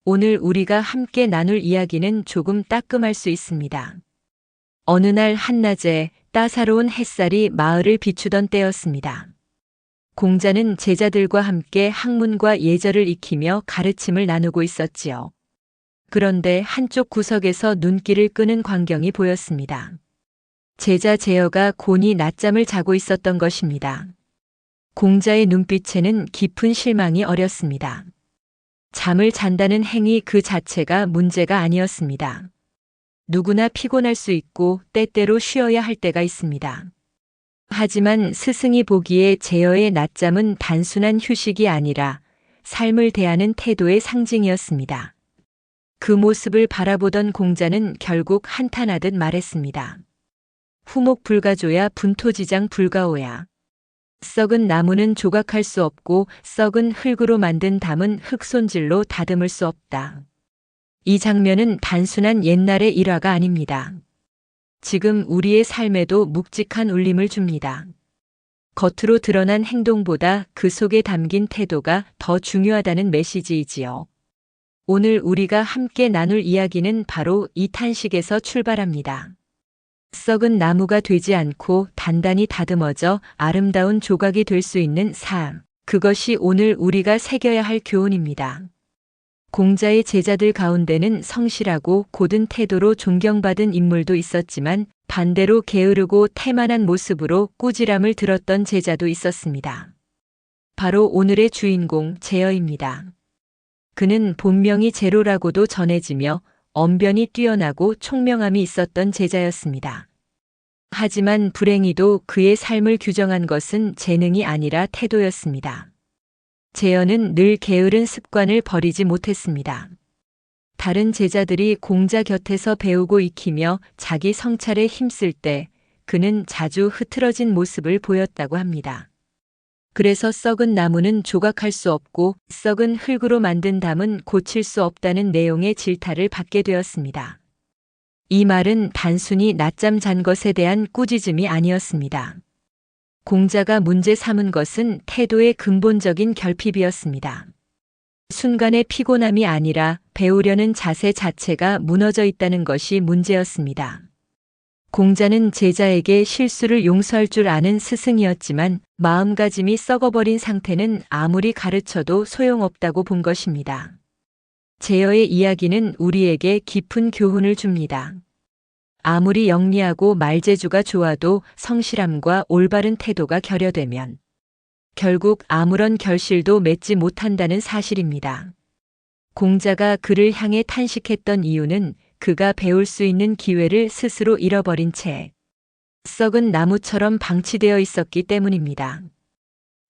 오늘 우리가 함께 나눌 이야기는 조금 따끔할 수 있습니다. 어느 날 한낮에 따사로운 햇살이 마을을 비추던 때였습니다. 공자는 제자들과 함께 학문과 예절을 익히며 가르침을 나누고 있었지요. 그런데 한쪽 구석에서 눈길을 끄는 광경이 보였습니다. 제자 제어가 곤히 낮잠을 자고 있었던 것입니다. 공자의 눈빛에는 깊은 실망이 어렸습니다. 잠을 잔다는 행위 그 자체가 문제가 아니었습니다. 누구나 피곤할 수 있고 때때로 쉬어야 할 때가 있습니다. 하지만 스승이 보기에 제어의 낮잠은 단순한 휴식이 아니라 삶을 대하는 태도의 상징이었습니다. 그 모습을 바라보던 공자는 결국 한탄하듯 말했습니다. 후목불가조야 분토지장 불가오야. 썩은 나무는 조각할 수 없고 썩은 흙으로 만든 담은 흙손질로 다듬을 수 없다. 이 장면은 단순한 옛날의 일화가 아닙니다. 지금 우리의 삶에도 묵직한 울림을 줍니다. 겉으로 드러난 행동보다 그 속에 담긴 태도가 더 중요하다는 메시지이지요. 오늘 우리가 함께 나눌 이야기는 바로 이 탄식에서 출발합니다. 썩은 나무가 되지 않고 단단히 다듬어져 아름다운 조각이 될 수 있는 삶. 그것이 오늘 우리가 새겨야 할 교훈입니다. 공자의 제자들 가운데는 성실하고 고든 태도로 존경받은 인물도 있었지만 반대로 게으르고 태만한 모습으로 꾸지람을 들었던 제자도 있었습니다. 바로 오늘의 주인공 제어입니다. 그는 본명이 제로라고도 전해지며 언변이 뛰어나고 총명함이 있었던 제자였습니다. 하지만 불행히도 그의 삶을 규정한 것은 재능이 아니라 태도였습니다. 제어는 늘 게으른 습관을 버리지 못했습니다. 다른 제자들이 공자 곁에서 배우고 익히며 자기 성찰에 힘쓸 때 그는 자주 흐트러진 모습을 보였다고 합니다. 그래서 썩은 나무는 조각할 수 없고 썩은 흙으로 만든 담은 고칠 수 없다는 내용의 질타를 받게 되었습니다. 이 말은 단순히 낮잠 잔 것에 대한 꾸짖음이 아니었습니다. 공자가 문제 삼은 것은 태도의 근본적인 결핍이었습니다. 순간의 피곤함이 아니라 배우려는 자세 자체가 무너져 있다는 것이 문제였습니다. 공자는 제자에게 실수를 용서할 줄 아는 스승이었지만 마음가짐이 썩어버린 상태는 아무리 가르쳐도 소용없다고 본 것입니다. 제어의 이야기는 우리에게 깊은 교훈을 줍니다. 아무리 영리하고 말재주가 좋아도 성실함과 올바른 태도가 결여되면 결국 아무런 결실도 맺지 못한다는 사실입니다. 공자가 그를 향해 탄식했던 이유는 그가 배울 수 있는 기회를 스스로 잃어버린 채 썩은 나무처럼 방치되어 있었기 때문입니다.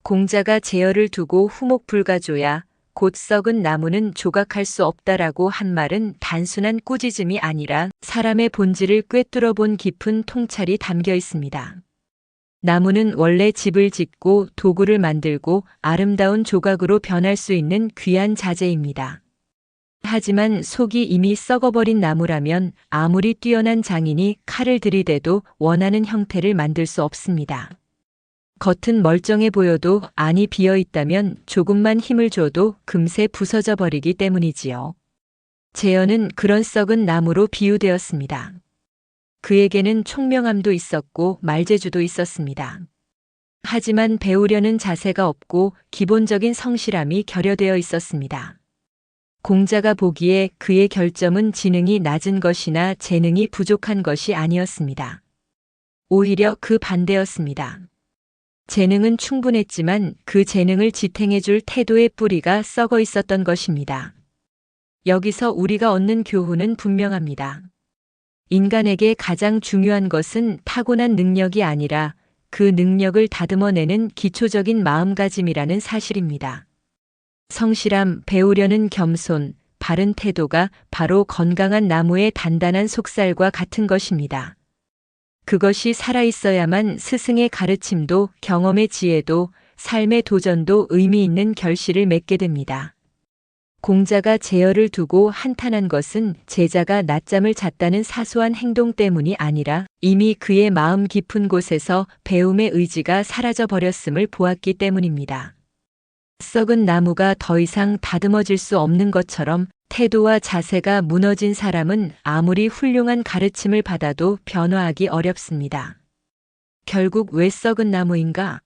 공자가 제어를 두고 후목불가조야 곧 썩은 나무는 조각할 수 없다라고 한 말은 단순한 꾸짖음이 아니라 사람의 본질을 꿰뚫어 본 깊은 통찰이 담겨 있습니다. 나무는 원래 집을 짓고 도구를 만들고 아름다운 조각으로 변할 수 있는 귀한 자재입니다. 하지만 속이 이미 썩어버린 나무라면 아무리 뛰어난 장인이 칼을 들이대도 원하는 형태를 만들 수 없습니다. 겉은 멀쩡해 보여도 안이 비어 있다면 조금만 힘을 줘도 금세 부서져 버리기 때문이지요. 제어는 그런 썩은 나무로 비유되었습니다. 그에게는 총명함도 있었고 말재주도 있었습니다. 하지만 배우려는 자세가 없고 기본적인 성실함이 결여되어 있었습니다. 공자가 보기에 그의 결점은 지능이 낮은 것이나 재능이 부족한 것이 아니었습니다. 오히려 그 반대였습니다. 재능은 충분했지만 그 재능을 지탱해줄 태도의 뿌리가 썩어 있었던 것입니다. 여기서 우리가 얻는 교훈은 분명합니다. 인간에게 가장 중요한 것은 타고난 능력이 아니라 그 능력을 다듬어내는 기초적인 마음가짐이라는 사실입니다. 성실함, 배우려는 겸손, 바른 태도가 바로 건강한 나무의 단단한 속살과 같은 것입니다. 그것이 살아있어야만 스승의 가르침도 경험의 지혜도 삶의 도전도 의미 있는 결실을 맺게 됩니다. 공자가 제어를 두고 한탄한 것은 제자가 낮잠을 잤다는 사소한 행동 때문이 아니라 이미 그의 마음 깊은 곳에서 배움의 의지가 사라져 버렸음을 보았기 때문입니다. 썩은 나무가 더 이상 다듬어질 수 없는 것처럼 태도와 자세가 무너진 사람은 아무리 훌륭한 가르침을 받아도 변화하기 어렵습니다. 결국 왜 썩은 나무인가?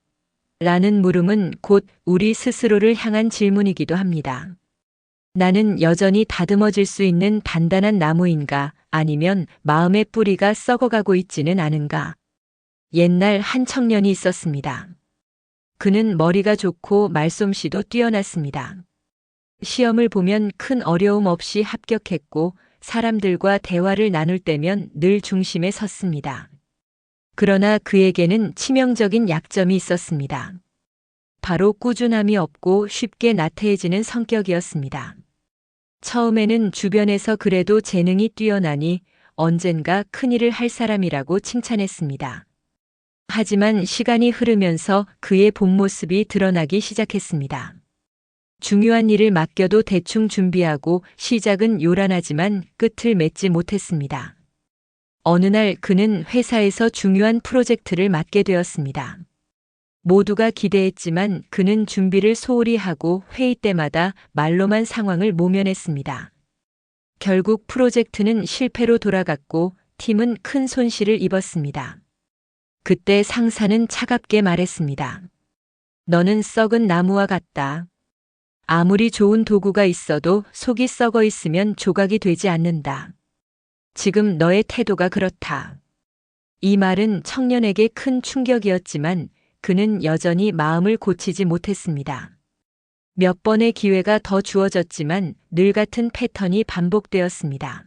라는 물음은 곧 우리 스스로를 향한 질문이기도 합니다. 나는 여전히 다듬어질 수 있는 단단한 나무인가? 아니면 마음의 뿌리가 썩어가고 있지는 않은가? 옛날 한 청년이 있었습니다. 그는 머리가 좋고 말솜씨도 뛰어났습니다. 시험을 보면 큰 어려움 없이 합격했고 사람들과 대화를 나눌 때면 늘 중심에 섰습니다. 그러나 그에게는 치명적인 약점이 있었습니다. 바로 꾸준함이 없고 쉽게 나태해지는 성격이었습니다. 처음에는 주변에서 그래도 재능이 뛰어나니 언젠가 큰일을 할 사람이라고 칭찬했습니다. 하지만 시간이 흐르면서 그의 본 모습이 드러나기 시작했습니다. 중요한 일을 맡겨도 대충 준비하고 시작은 요란하지만 끝을 맺지 못했습니다. 어느 날 그는 회사에서 중요한 프로젝트를 맡게 되었습니다. 모두가 기대했지만 그는 준비를 소홀히 하고 회의 때마다 말로만 상황을 모면했습니다. 결국 프로젝트는 실패로 돌아갔고 팀은 큰 손실을 입었습니다. 그때 상사는 차갑게 말했습니다. 너는 썩은 나무와 같다. 아무리 좋은 도구가 있어도 속이 썩어 있으면 조각이 되지 않는다. 지금 너의 태도가 그렇다. 이 말은 청년에게 큰 충격이었지만 그는 여전히 마음을 고치지 못했습니다. 몇 번의 기회가 더 주어졌지만 늘 같은 패턴이 반복되었습니다.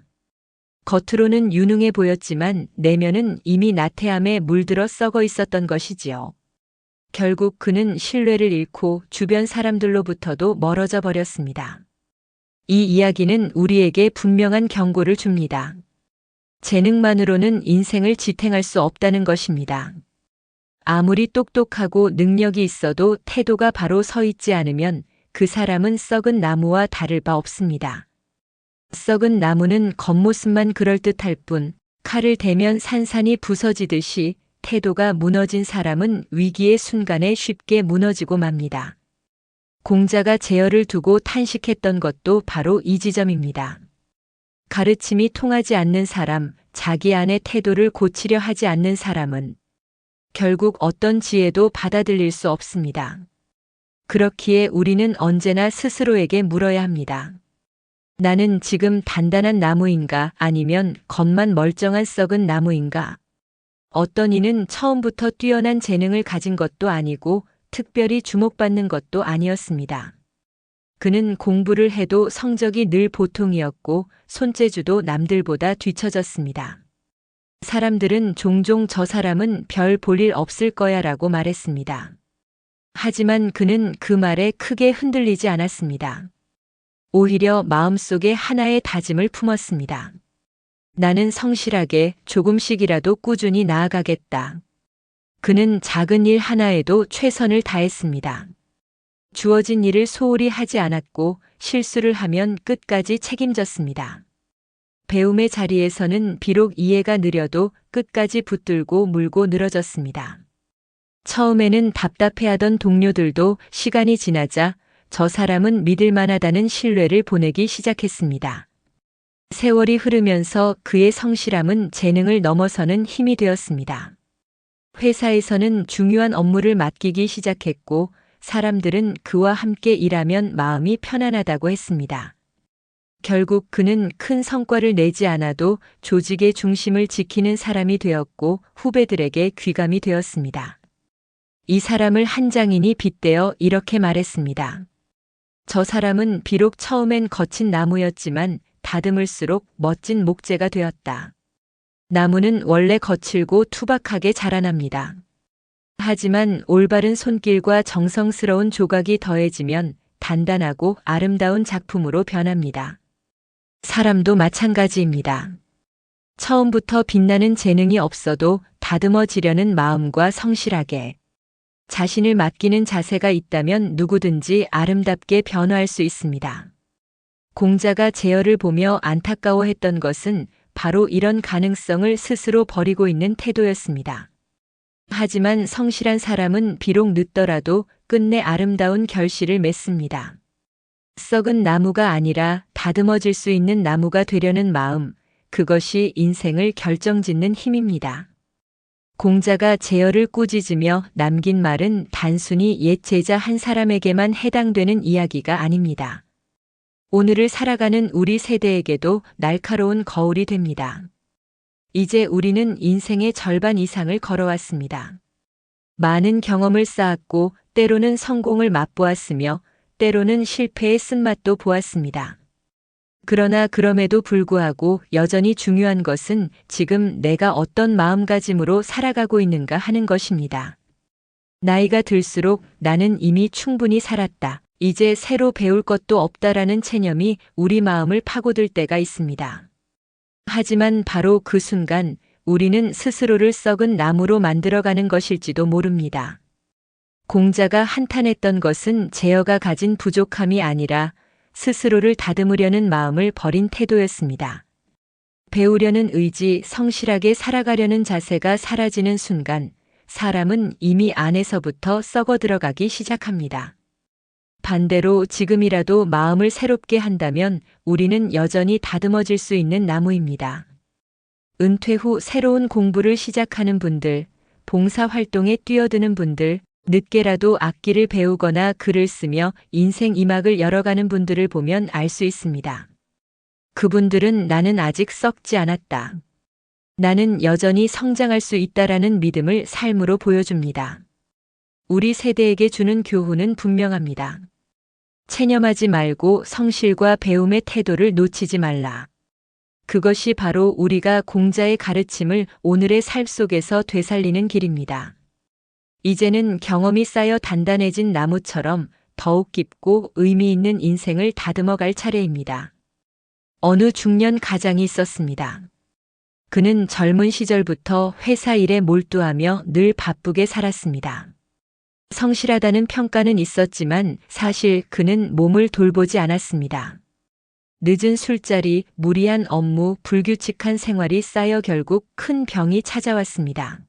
겉으로는 유능해 보였지만 내면은 이미 나태함에 물들어 썩어 있었던 것이지요. 결국 그는 신뢰를 잃고 주변 사람들로부터도 멀어져 버렸습니다. 이 이야기는 우리에게 분명한 경고를 줍니다. 재능만으로는 인생을 지탱할 수 없다는 것입니다. 아무리 똑똑하고 능력이 있어도 태도가 바로 서 있지 않으면 그 사람은 썩은 나무와 다를 바 없습니다. 썩은 나무는 겉모습만 그럴듯할 뿐 칼을 대면 산산이 부서지듯이 태도가 무너진 사람은 위기의 순간에 쉽게 무너지고 맙니다. 공자가 제어를 두고 탄식했던 것도 바로 이 지점입니다. 가르침이 통하지 않는 사람, 자기 안의 태도를 고치려 하지 않는 사람은 결국 어떤 지혜도 받아들일 수 없습니다. 그렇기에 우리는 언제나 스스로에게 물어야 합니다. 나는 지금 단단한 나무인가 아니면 겉만 멀쩡한 썩은 나무인가? 어떤 이는 처음부터 뛰어난 재능을 가진 것도 아니고 특별히 주목받는 것도 아니었습니다. 그는 공부를 해도 성적이 늘 보통이었고 손재주도 남들보다 뒤처졌습니다. 사람들은 종종 저 사람은 별 볼 일 없을 거야 라고 말했습니다. 하지만 그는 그 말에 크게 흔들리지 않았습니다. 오히려 마음속에 하나의 다짐을 품었습니다. 나는 성실하게 조금씩이라도 꾸준히 나아가겠다. 그는 작은 일 하나에도 최선을 다했습니다. 주어진 일을 소홀히 하지 않았고 실수를 하면 끝까지 책임졌습니다. 배움의 자리에서는 비록 이해가 느려도 끝까지 붙들고 물고 늘어졌습니다. 처음에는 답답해하던 동료들도 시간이 지나자 저 사람은 믿을 만하다는 신뢰를 보내기 시작했습니다. 세월이 흐르면서 그의 성실함은 재능을 넘어서는 힘이 되었습니다. 회사에서는 중요한 업무를 맡기기 시작했고 사람들은 그와 함께 일하면 마음이 편안하다고 했습니다. 결국 그는 큰 성과를 내지 않아도 조직의 중심을 지키는 사람이 되었고 후배들에게 귀감이 되었습니다. 이 사람을 한 장인이 빗대어 이렇게 말했습니다. 저 사람은 비록 처음엔 거친 나무였지만 다듬을수록 멋진 목재가 되었다. 나무는 원래 거칠고 투박하게 자라납니다. 하지만 올바른 손길과 정성스러운 조각이 더해지면 단단하고 아름다운 작품으로 변합니다. 사람도 마찬가지입니다. 처음부터 빛나는 재능이 없어도 다듬어지려는 마음과 성실하게 자신을 맡기는 자세가 있다면 누구든지 아름답게 변화할 수 있습니다. 공자가 제어를 보며 안타까워했던 것은 바로 이런 가능성을 스스로 버리고 있는 태도였습니다. 하지만 성실한 사람은 비록 늦더라도 끝내 아름다운 결실을 맺습니다. 썩은 나무가 아니라 다듬어질 수 있는 나무가 되려는 마음, 그것이 인생을 결정짓는 힘입니다. 공자가 제어를 꾸짖으며 남긴 말은 단순히 옛 제자 한 사람에게만 해당되는 이야기가 아닙니다. 오늘을 살아가는 우리 세대에게도 날카로운 거울이 됩니다. 이제 우리는 인생의 절반 이상을 걸어왔습니다. 많은 경험을 쌓았고 때로는 성공을 맛보았으며 때로는 실패의 쓴맛도 보았습니다. 그러나 그럼에도 불구하고 여전히 중요한 것은 지금 내가 어떤 마음가짐으로 살아가고 있는가 하는 것입니다. 나이가 들수록 나는 이미 충분히 살았다. 이제 새로 배울 것도 없다라는 체념이 우리 마음을 파고들 때가 있습니다. 하지만 바로 그 순간 우리는 스스로를 썩은 나무로 만들어가는 것일지도 모릅니다. 공자가 한탄했던 것은 제어가 가진 부족함이 아니라 스스로를 다듬으려는 마음을 버린 태도였습니다. 배우려는 의지, 성실하게 살아가려는 자세가 사라지는 순간 사람은 이미 안에서부터 썩어 들어가기 시작합니다. 반대로 지금이라도 마음을 새롭게 한다면 우리는 여전히 다듬어질 수 있는 나무입니다. 은퇴 후 새로운 공부를 시작하는 분들, 봉사활동에 뛰어드는 분들, 늦게라도 악기를 배우거나 글을 쓰며 인생 이막을 열어가는 분들을 보면 알 수 있습니다. 그분들은 나는 아직 썩지 않았다. 나는 여전히 성장할 수 있다라는 믿음을 삶으로 보여줍니다. 우리 세대에게 주는 교훈은 분명합니다. 체념하지 말고 성실과 배움의 태도를 놓치지 말라. 그것이 바로 우리가 공자의 가르침을 오늘의 삶 속에서 되살리는 길입니다. 이제는 경험이 쌓여 단단해진 나무처럼 더욱 깊고 의미 있는 인생을 다듬어 갈 차례입니다. 어느 중년 가장이 있었습니다. 그는 젊은 시절부터 회사 일에 몰두하며 늘 바쁘게 살았습니다. 성실하다는 평가는 있었지만 사실 그는 몸을 돌보지 않았습니다. 늦은 술자리, 무리한 업무, 불규칙한 생활이 쌓여 결국 큰 병이 찾아왔습니다.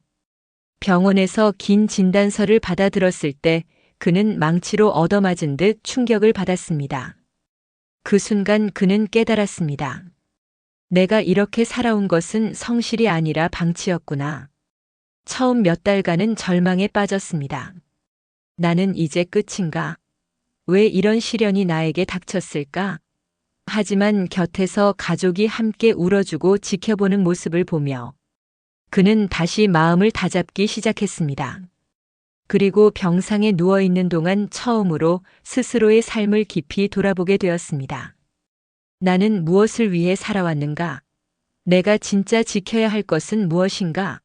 병원에서 긴 진단서를 받아들었을 때 그는 망치로 얻어맞은 듯 충격을 받았습니다. 그 순간 그는 깨달았습니다. 내가 이렇게 살아온 것은 성실이 아니라 방치였구나. 처음 몇 달간은 절망에 빠졌습니다. 나는 이제 끝인가? 왜 이런 시련이 나에게 닥쳤을까? 하지만 곁에서 가족이 함께 울어주고 지켜보는 모습을 보며 그는 다시 마음을 다잡기 시작했습니다. 그리고 병상에 누워있는 동안 처음으로 스스로의 삶을 깊이 돌아보게 되었습니다. 나는 무엇을 위해 살아왔는가? 내가 진짜 지켜야 할 것은 무엇인가?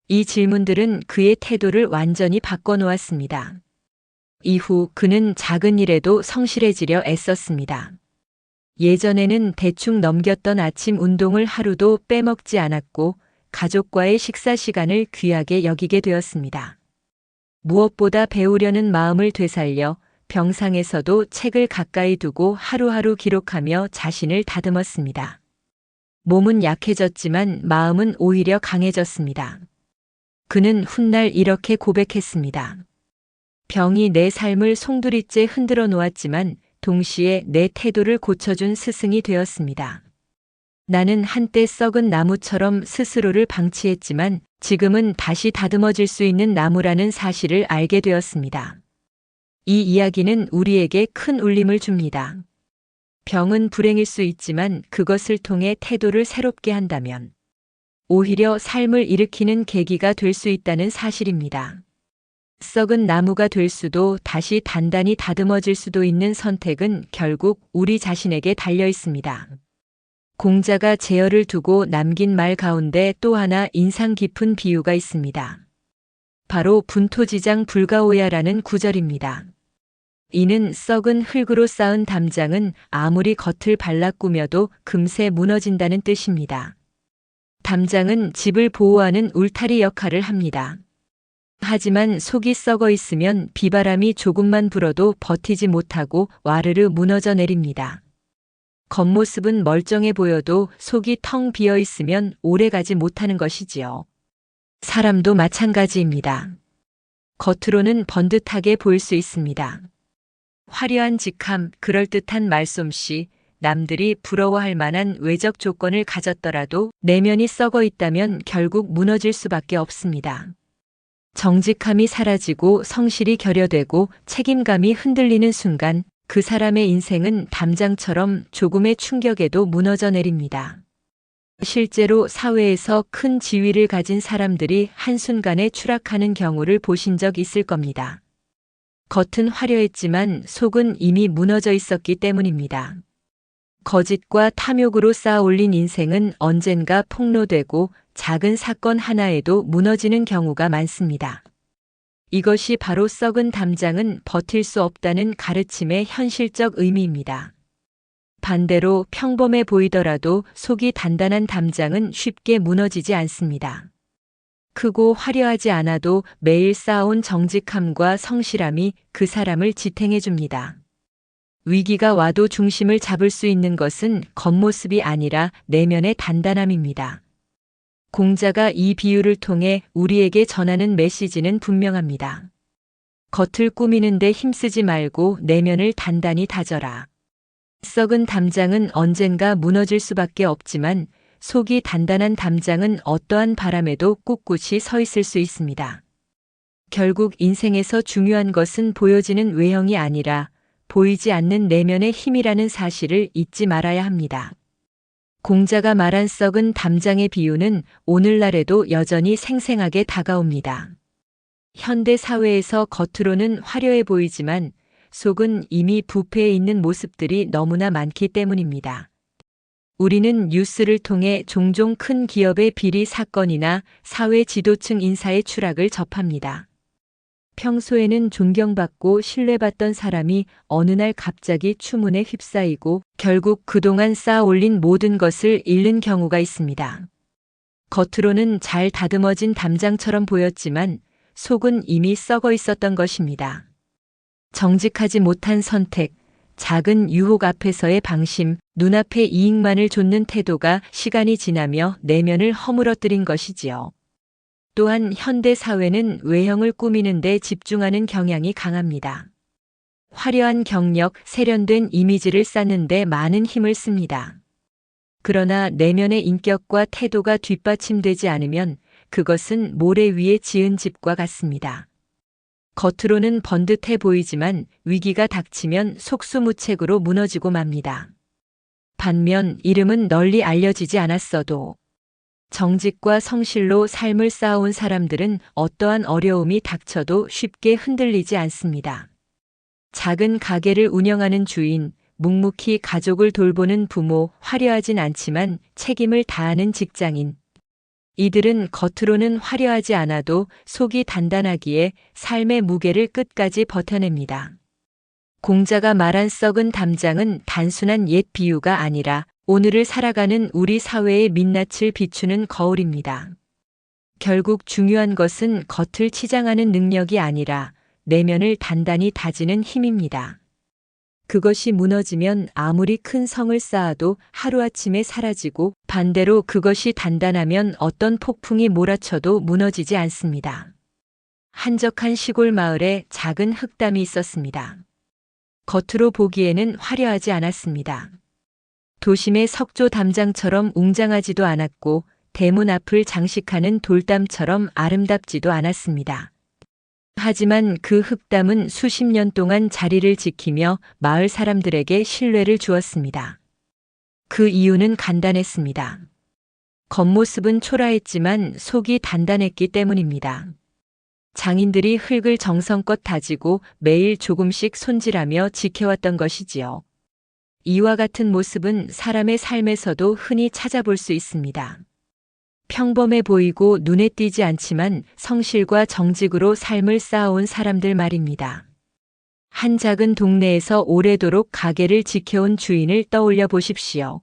이 질문들은 그의 태도를 완전히 바꿔놓았습니다. 이후 그는 작은 일에도 성실해지려 애썼습니다. 예전에는 대충 넘겼던 아침 운동을 하루도 빼먹지 않았고 가족과의 식사 시간을 귀하게 여기게 되었습니다. 무엇보다 배우려는 마음을 되살려 병상에서도 책을 가까이 두고 하루하루 기록하며 자신을 다듬었습니다. 몸은 약해졌지만 마음은 오히려 강해졌습니다. 그는 훗날 이렇게 고백했습니다. 병이 내 삶을 송두리째 흔들어 놓았지만 동시에 내 태도를 고쳐준 스승이 되었습니다. 나는 한때 썩은 나무처럼 스스로를 방치했지만 지금은 다시 다듬어질 수 있는 나무라는 사실을 알게 되었습니다. 이 이야기는 우리에게 큰 울림을 줍니다. 병은 불행일 수 있지만 그것을 통해 태도를 새롭게 한다면 오히려 삶을 일으키는 계기가 될 수 있다는 사실입니다. 썩은 나무가 될 수도 다시 단단히 다듬어질 수도 있는 선택은 결국 우리 자신에게 달려 있습니다. 공자가 제어를 두고 남긴 말 가운데 또 하나 인상 깊은 비유가 있습니다. 바로 분토지장 불가오야라는 구절입니다. 이는 썩은 흙으로 쌓은 담장은 아무리 겉을 발라 꾸며도 금세 무너진다는 뜻입니다. 담장은 집을 보호하는 울타리 역할을 합니다. 하지만 속이 썩어 있으면 비바람이 조금만 불어도 버티지 못하고 와르르 무너져 내립니다. 겉모습은 멀쩡해 보여도 속이 텅 비어 있으면 오래 가지 못하는 것이지요. 사람도 마찬가지입니다. 겉으로는 번듯하게 보일 수 있습니다. 화려한 직함, 그럴듯한 말솜씨, 남들이 부러워할 만한 외적 조건을 가졌더라도 내면이 썩어 있다면 결국 무너질 수밖에 없습니다. 정직함이 사라지고 성실이 결여되고 책임감이 흔들리는 순간 그 사람의 인생은 담장처럼 조금의 충격에도 무너져 내립니다. 실제로 사회에서 큰 지위를 가진 사람들이 한순간에 추락하는 경우를 보신 적 있을 겁니다. 겉은 화려했지만 속은 이미 무너져 있었기 때문입니다. 거짓과 탐욕으로 쌓아 올린 인생은 언젠가 폭로되고 작은 사건 하나에도 무너지는 경우가 많습니다. 이것이 바로 썩은 담장은 버틸 수 없다는 가르침의 현실적 의미입니다. 반대로 평범해 보이더라도 속이 단단한 담장은 쉽게 무너지지 않습니다. 크고 화려하지 않아도 매일 쌓아온 정직함과 성실함이 그 사람을 지탱해 줍니다. 위기가 와도 중심을 잡을 수 있는 것은 겉모습이 아니라 내면의 단단함입니다. 공자가 이 비유를 통해 우리에게 전하는 메시지는 분명합니다. 겉을 꾸미는데 힘쓰지 말고 내면을 단단히 다져라. 썩은 담장은 언젠가 무너질 수밖에 없지만 속이 단단한 담장은 어떠한 바람에도 꿋꿋이 서 있을 수 있습니다. 결국 인생에서 중요한 것은 보여지는 외형이 아니라 보이지 않는 내면의 힘이라는 사실을 잊지 말아야 합니다. 공자가 말한 썩은 담장의 비유는 오늘날에도 여전히 생생하게 다가옵니다. 현대 사회에서 겉으로는 화려해 보이지만 속은 이미 부패해 있는 모습들이 너무나 많기 때문입니다. 우리는 뉴스를 통해 종종 큰 기업의 비리 사건이나 사회 지도층 인사의 추락을 접합니다. 평소에는 존경받고 신뢰받던 사람이 어느 날 갑자기 추문에 휩싸이고 결국 그동안 쌓아 올린 모든 것을 잃는 경우가 있습니다. 겉으로는 잘 다듬어진 담장처럼 보였지만 속은 이미 썩어 있었던 것입니다. 정직하지 못한 선택, 작은 유혹 앞에서의 방심, 눈앞의 이익만을 좇는 태도가 시간이 지나며 내면을 허물어뜨린 것이지요. 또한 현대 사회는 외형을 꾸미는 데 집중하는 경향이 강합니다. 화려한 경력, 세련된 이미지를 쌓는 데 많은 힘을 씁니다. 그러나 내면의 인격과 태도가 뒷받침되지 않으면 그것은 모래 위에 지은 집과 같습니다. 겉으로는 번듯해 보이지만 위기가 닥치면 속수무책으로 무너지고 맙니다. 반면 이름은 널리 알려지지 않았어도 정직과 성실로 삶을 쌓아온 사람들은 어떠한 어려움이 닥쳐도 쉽게 흔들리지 않습니다. 작은 가게를 운영하는 주인, 묵묵히 가족을 돌보는 부모, 화려하진 않지만 책임을 다하는 직장인. 이들은 겉으로는 화려하지 않아도 속이 단단하기에 삶의 무게를 끝까지 버텨냅니다. 공자가 말한 썩은 담장은 단순한 옛 비유가 아니라 오늘을 살아가는 우리 사회의 민낯을 비추는 거울입니다. 결국 중요한 것은 겉을 치장하는 능력이 아니라 내면을 단단히 다지는 힘입니다. 그것이 무너지면 아무리 큰 성을 쌓아도 하루아침에 사라지고 반대로 그것이 단단하면 어떤 폭풍이 몰아쳐도 무너지지 않습니다. 한적한 시골 마을에 작은 흙담이 있었습니다. 겉으로 보기에는 화려하지 않았습니다. 도심의 석조 담장처럼 웅장하지도 않았고 대문 앞을 장식하는 돌담처럼 아름답지도 않았습니다. 하지만 그 흙담은 수십 년 동안 자리를 지키며 마을 사람들에게 신뢰를 주었습니다. 그 이유는 간단했습니다. 겉모습은 초라했지만 속이 단단했기 때문입니다. 장인들이 흙을 정성껏 다지고 매일 조금씩 손질하며 지켜왔던 것이지요. 이와 같은 모습은 사람의 삶에서도 흔히 찾아볼 수 있습니다. 평범해 보이고 눈에 띄지 않지만 성실과 정직으로 삶을 쌓아온 사람들 말입니다. 한 작은 동네에서 오래도록 가게를 지켜온 주인을 떠올려 보십시오.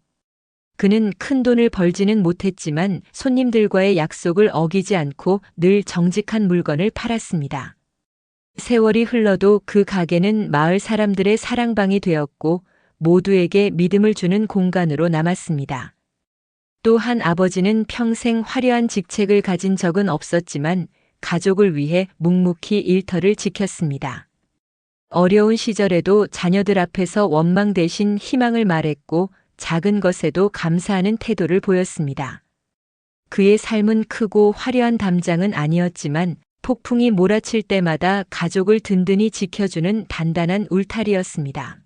그는 큰 돈을 벌지는 못했지만 손님들과의 약속을 어기지 않고 늘 정직한 물건을 팔았습니다. 세월이 흘러도 그 가게는 마을 사람들의 사랑방이 되었고 모두에게 믿음을 주는 공간으로 남았습니다. 또한 아버지는 평생 화려한 직책을 가진 적은 없었지만 가족을 위해 묵묵히 일터를 지켰습니다. 어려운 시절에도 자녀들 앞에서 원망 대신 희망을 말했고 작은 것에도 감사하는 태도를 보였습니다. 그의 삶은 크고 화려한 담장은 아니었지만 폭풍이 몰아칠 때마다 가족을 든든히 지켜주는 단단한 울타리였습니다.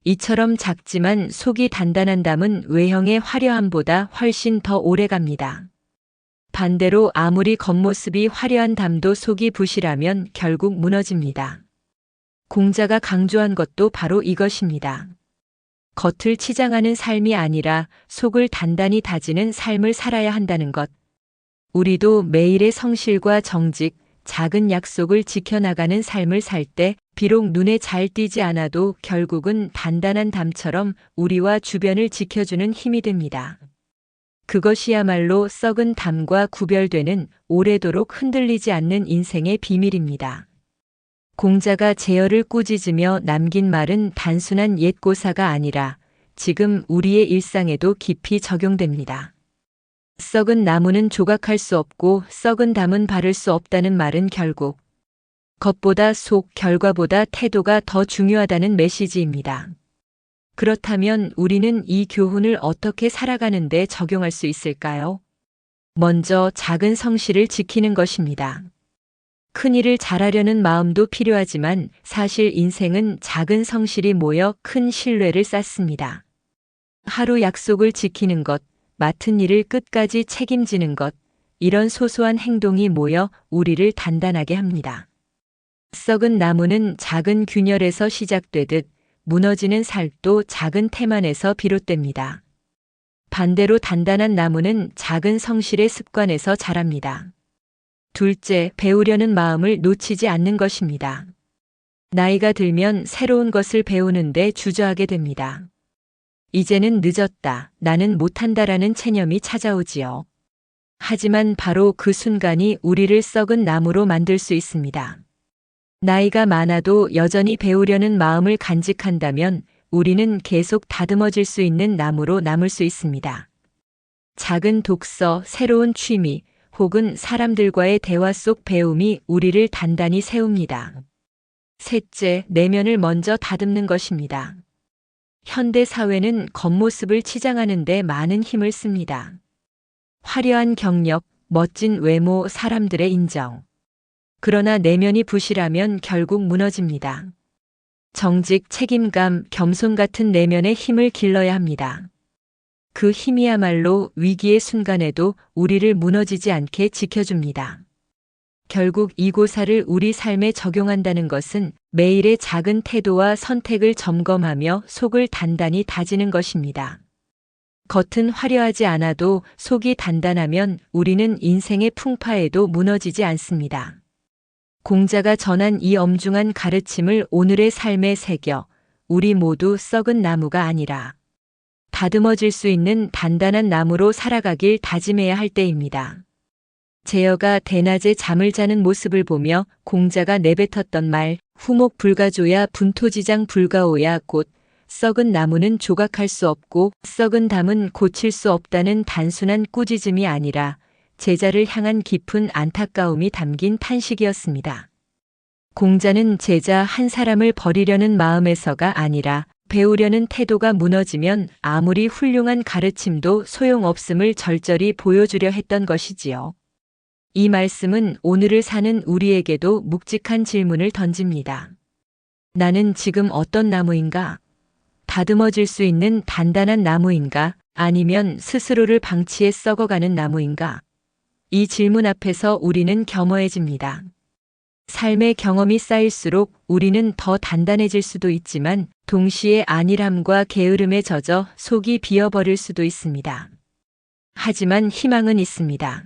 이처럼 작지만 속이 단단한 담은 외형의 화려함보다 훨씬 더 오래갑니다. 반대로 아무리 겉모습이 화려한 담도 속이 부실하면 결국 무너집니다. 공자가 강조한 것도 바로 이것입니다. 겉을 치장하는 삶이 아니라 속을 단단히 다지는 삶을 살아야 한다는 것. 우리도 매일의 성실과 정직, 작은 약속을 지켜나가는 삶을 살 때 비록 눈에 잘 띄지 않아도 결국은 단단한 담처럼 우리와 주변을 지켜주는 힘이 됩니다. 그것이야말로 썩은 담과 구별되는 오래도록 흔들리지 않는 인생의 비밀입니다. 공자가 제어를 꾸짖으며 남긴 말은 단순한 옛고사가 아니라 지금 우리의 일상에도 깊이 적용됩니다. 썩은 나무는 조각할 수 없고 썩은 담은 바를 수 없다는 말은 결국 겉보다 속, 결과보다 태도가 더 중요하다는 메시지입니다. 그렇다면 우리는 이 교훈을 어떻게 살아가는데 적용할 수 있을까요? 먼저 작은 성실을 지키는 것입니다. 큰 일을 잘하려는 마음도 필요하지만 사실 인생은 작은 성실이 모여 큰 신뢰를 쌓습니다. 하루 약속을 지키는 것, 맡은 일을 끝까지 책임지는 것, 이런 소소한 행동이 모여 우리를 단단하게 합니다. 썩은 나무는 작은 균열에서 시작되듯 무너지는 살도 작은 태만에서 비롯됩니다. 반대로 단단한 나무는 작은 성실의 습관에서 자랍니다. 둘째, 배우려는 마음을 놓치지 않는 것입니다. 나이가 들면 새로운 것을 배우는데 주저하게 됩니다. 이제는 늦었다, 나는 못한다라는 체념이 찾아오지요. 하지만 바로 그 순간이 우리를 썩은 나무로 만들 수 있습니다. 나이가 많아도 여전히 배우려는 마음을 간직한다면 우리는 계속 다듬어질 수 있는 나무로 남을 수 있습니다. 작은 독서, 새로운 취미, 혹은 사람들과의 대화 속 배움이 우리를 단단히 세웁니다. 셋째, 내면을 먼저 다듬는 것입니다. 현대 사회는 겉모습을 치장하는 데 많은 힘을 씁니다. 화려한 경력, 멋진 외모, 사람들의 인정. 그러나 내면이 부실하면 결국 무너집니다. 정직, 책임감, 겸손 같은 내면의 힘을 길러야 합니다. 그 힘이야말로 위기의 순간에도 우리를 무너지지 않게 지켜줍니다. 결국 이 고사를 우리 삶에 적용한다는 것은 매일의 작은 태도와 선택을 점검하며 속을 단단히 다지는 것입니다. 겉은 화려하지 않아도 속이 단단하면 우리는 인생의 풍파에도 무너지지 않습니다. 공자가 전한 이 엄중한 가르침을 오늘의 삶에 새겨 우리 모두 썩은 나무가 아니라 다듬어질 수 있는 단단한 나무로 살아가길 다짐해야 할 때입니다. 제어가 대낮에 잠을 자는 모습을 보며 공자가 내뱉었던 말, 후목 불가조야 분토지장 불가오야 곧 썩은 나무는 조각할 수 없고 썩은 담은 고칠 수 없다는 단순한 꾸짖음이 아니라 제자를 향한 깊은 안타까움이 담긴 탄식이었습니다. 공자는 제자 한 사람을 버리려는 마음에서가 아니라 배우려는 태도가 무너지면 아무리 훌륭한 가르침도 소용없음을 절절히 보여주려 했던 것이지요. 이 말씀은 오늘을 사는 우리에게도 묵직한 질문을 던집니다. 나는 지금 어떤 나무인가? 다듬어질 수 있는 단단한 나무인가? 아니면 스스로를 방치해 썩어가는 나무인가? 이 질문 앞에서 우리는 겸허해집니다. 삶의 경험이 쌓일수록 우리는 더 단단해질 수도 있지만 동시에 안일함과 게으름에 젖어 속이 비어버릴 수도 있습니다. 하지만 희망은 있습니다.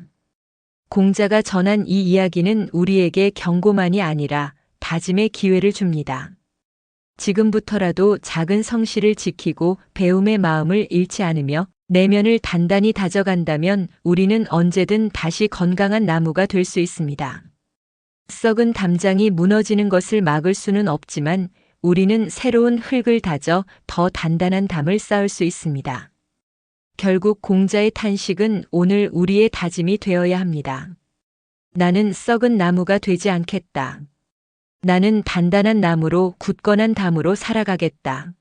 공자가 전한 이 이야기는 우리에게 경고만이 아니라 다짐의 기회를 줍니다. 지금부터라도 작은 성실을 지키고 배움의 마음을 잃지 않으며 내면을 단단히 다져간다면 우리는 언제든 다시 건강한 나무가 될 수 있습니다. 썩은 담장이 무너지는 것을 막을 수는 없지만 우리는 새로운 흙을 다져 더 단단한 담을 쌓을 수 있습니다. 결국 공자의 탄식은 오늘 우리의 다짐이 되어야 합니다. 나는 썩은 나무가 되지 않겠다. 나는 단단한 나무로 굳건한 담으로 살아가겠다.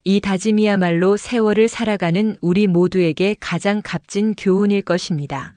이 다짐이야말로 세월을 살아가는 우리 모두에게 가장 값진 교훈일 것입니다.